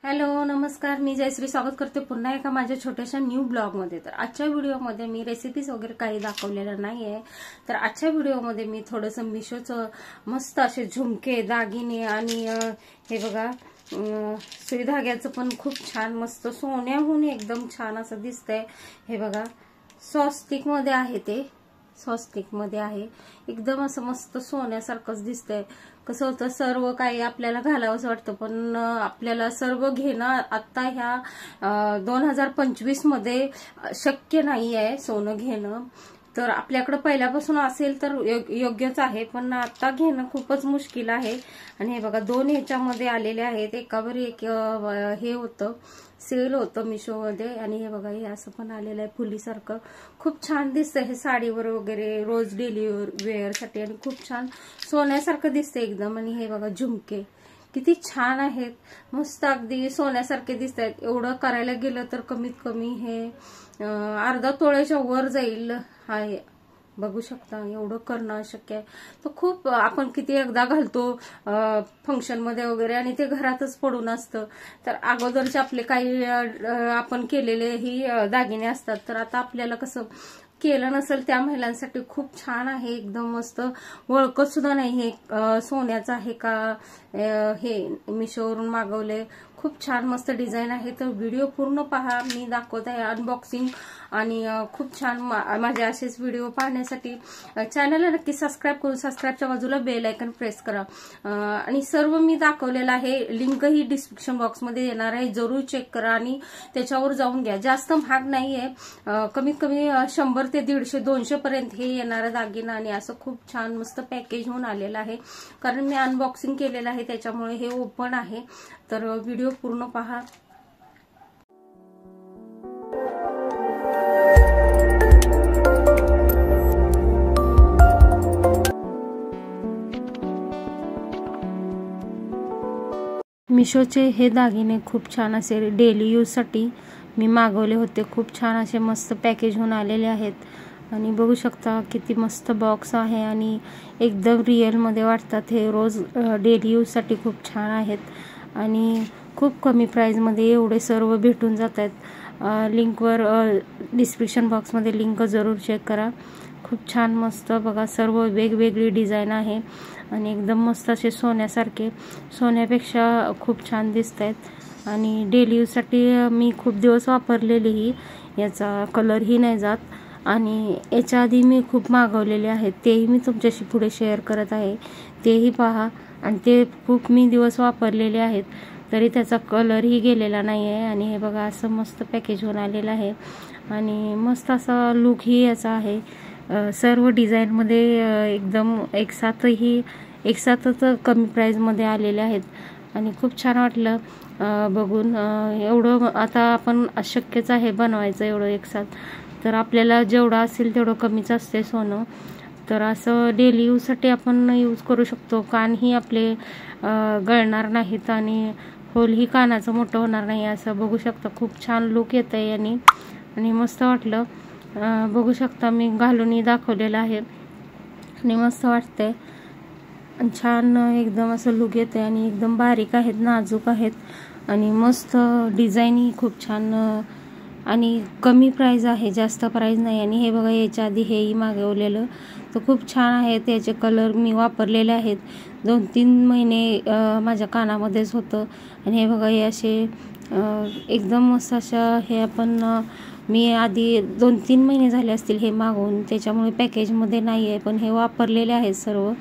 Hello नमस्कार, मी जयश्री स्वागत करते पुन्हा एका माझ्या छोट्याशा न्यू ब्लॉगमध्ये। तर आजच्या व्हिडिओमध्ये मी रेसिपीज वगैरे काही दाखवलेलं नाहीये। तर आजच्या व्हिडिओमध्ये मी थोडंसं मिशोचं मस्त असे झुमके दागिने आणि हे बघा सुई धाग्याचं पण खूप छान मस्त सोन्याहून एकदम छान असं दिसतंय। हे बघा स्वस्तिक मध्ये आहे, ते स्वस्तिक मध्ये आहे, एकदम असं मस्त सोन्यासारखंच दिसतंय। कसं होतं सर्व काही आपल्याला घालावंसं वाटतं, पण आपल्याला सर्व घेणं आता ह्या 2025 मध्ये शक्य नाही आहे सोनं घेणं। तर आपल्याकडे पहिल्यापासून असेल तर योग्यच आहे, पण आता घेणं खूपच मुश्किल आहे। आणि हे बघा दोन ह्याच्यामध्ये आलेले आहेत, एकावर एक हे होतं, सेल होतं मिशोमध्ये। आणि हे बघा हे असं पण आलेलं आहे फुलीसारखं, खूप छान दिसतंय हे साडीवर वगैरे रोज डेली वेअर साठी, आणि खूप छान सोन्यासारखं दिसतंय एकदम। आणि हे बघा झुमके किती छान आहेत, मस्त अगदी सोन्यासारखे दिसत आहेत। एवढं करायला गेलं तर कमीत कमी हे अर्धा तोळ्याच्या वर जाईल, हाय बघू शकता, एवढं करणं अशक्य आहे। तर खूप आपण किती एकदा घालतो फंक्शन मध्ये वगैरे, आणि ते घरातच पडून असतं। तर अगोदरचे आपले काही आपण केलेले ही दागिने असतात, तर आता आपल्याला कसं केलं नसेल त्या महिलांसाठी खूप छान आहे, एकदम मस्त, ओळखत सुद्धा नाही हे सोन्याचं आहे का, हे मिशोवरून मागवले, खूप छान मस्त डिझाईन आहे। तर व्हिडिओ पूर्ण पहा, मी दाखवत आहे अनबॉक्सिंग, आणि खूप छान माझे असेच व्हिडिओ पाहण्यासाठी चॅनलला नक्की सबस्क्राईब करून सबस्क्राईबच्या बाजूला बेल आयकन प्रेस करा। आणि सर्व मी दाखवलेलं आहे, लिंक ही डिस्क्रिप्शन बॉक्समध्ये येणार आहे, जरूर चेक करा आणि त्याच्यावर जाऊन घ्या। जास्त महाग नाहीये, कमीत कमी 100 ते 150 200 पर्यंत हे येणारं दागिना, आणि असं खूप छान मस्त पॅकेज होऊन आलेलं आहे, कारण मी अनबॉक्सिंग केलेलं आहे त्याच्यामुळे हे ओपन आहे। तर व्हिडिओ पूर्ण पहा। मिशोचे हे दागिने खूप छान असे डेली यूज साठी मी मागवले होते, खूप छान असे मस्त पॅकेज होऊन आलेले आहेत। आणि बघू शकता किती मस्त बॉक्स आहे, आणि एकदम रिअल मध्ये वाटतात, हे रोज डेली यूज साठी खूप छान आहेत, आणि खूप कमी प्राइस मध्ये एवढे सर्व भेटून जात आहेत। लिंकवर डिस्क्रिप्शन बॉक्समध्ये लिंक जरूर चेक करा। खूप छान मस्त बघा, सर्व वेगवेगळी डिझाईन आहे, आणि एकदम मस्त असे सोन्यासारखे, सोन्यापेक्षा खूप छान दिसत आहेत। आणि डेली यूज साठी मी खूप दिवस वापरलेली ही, याचा कलरही नाही जात, आणि याच्या आधी मी खूप मागवलेले आहेत, तेही मी तुमच्याशी पुढे शेअर करत आहे, तेही पहा। आणि ते खूप मी दिवस वापरलेले आहेत, तरी त्याचा कलरही गेलेला नाही आहे। आणि हे बघा असं मस्त पॅकेज होऊन आलेलं आहे, आणि मस्त असा लुकही याचा आहे। सर्व डिझाईन मध्ये एकदम एकसाथच कमी प्राइस मध्ये आलेले आहेत, आणि खूप छान वाटलं बघून। एवढं आता आपण अशक्यच आहे बनवायचं एवढं एकसाथ, तर आपल्याला जेवढं असेल तेवढं कमीच असते सोनं। तर असं डेली यूज साठी आपण यूज करू शकतो, कानही आपले गळणार नाहीत, आणि होलही कानाचं मोठं होणार नाही, असं बघू शकता। खूप छान लुक येत आहे यानी, आणि मस्त वाटलं, बघू शकता मी घालूनही दाखवलेलं आहे, आणि मस्त वाटतंय, छान एकदम असं लुक येते, आणि एकदम बारीक आहेत, नाजूक आहेत, आणि मस्त डिझाईनही खूप छान, आणि कमी प्राइस आहे, जास्त प्राइस नाही। आणि हे बघा याच्या आधी हेही मागवलेलं, तर खूप छान आहे, त्याचे कलर मी वापरलेले आहेत, 2-3 महिने माझ्या कानामध्येच होतं। आणि हे बघा हे असे एकदम मस्त अशा, हे आपण मी आधी 2-3 महिने झाले असतील हे मागवून, त्याच्यामुळे पॅकेजमध्ये नाही आहे, पण हे वापरलेले आहेत, सर्व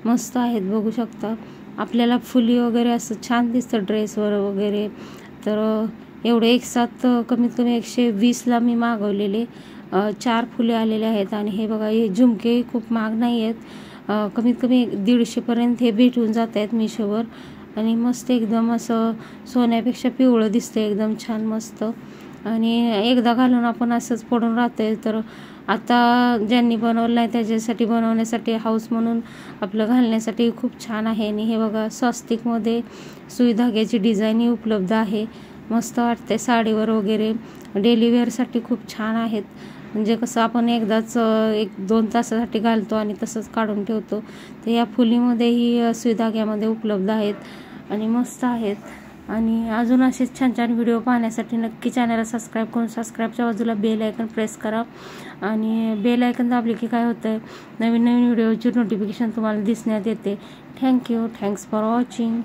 मस्त आहेत, बघू शकता। आपल्याला फुली वगैरे असं छान दिसतं ड्रेसवर वगैरे। तर एवढे एकसाथ कमीत कमी 120 ला मी मागवलेले, 4 फुले आलेले आहेत। आणि हे बघा हे झुमके खूप महाग नाही आहेत, कमीत कमी 150 पर्यंत हे भेटून जात आहेत मिशोवर, आणि मस्त एकदम असं सोन्यापेक्षा पिवळं दिसतंय, एकदम छान मस्त। आणि एकदा घालून आपण असंच पडून राहतोय, तर आता ज्यांनी बनवलं नाही त्याच्यासाठी बनवण्यासाठी हाऊस म्हणून आपलं घालण्यासाठी खूप छान आहे। आणि हे बघा स्वस्तिक मध्ये सुई धाग्याची डिझाईनही उपलब्ध आहे, मस्त वाटते साडीवर वगैरे, डेली वेअर साठी खूप छान आहेत। म्हणजे कसं आपण एकदाच 1-2 तासासाठी घालतो आणि तसंच काढून ठेवतो, तर या फुलीमध्येही सुई धाग्यामध्ये उपलब्ध आहेत, आणि मस्त आहेत। आणि अजून असेच छान छान व्हिडिओ पाहण्यासाठी नक्की चॅनलला सबस्क्राईब करून सबस्क्राईबच्या बाजूला बेल आयकन प्रेस करा. आणि बेल आयकन दाबले की काय होतंय, नवीन नवीन व्हिडिओची नोटिफिकेशन तुम्हाला दिसण्यात येते. थँक्यू. Thanks for watching.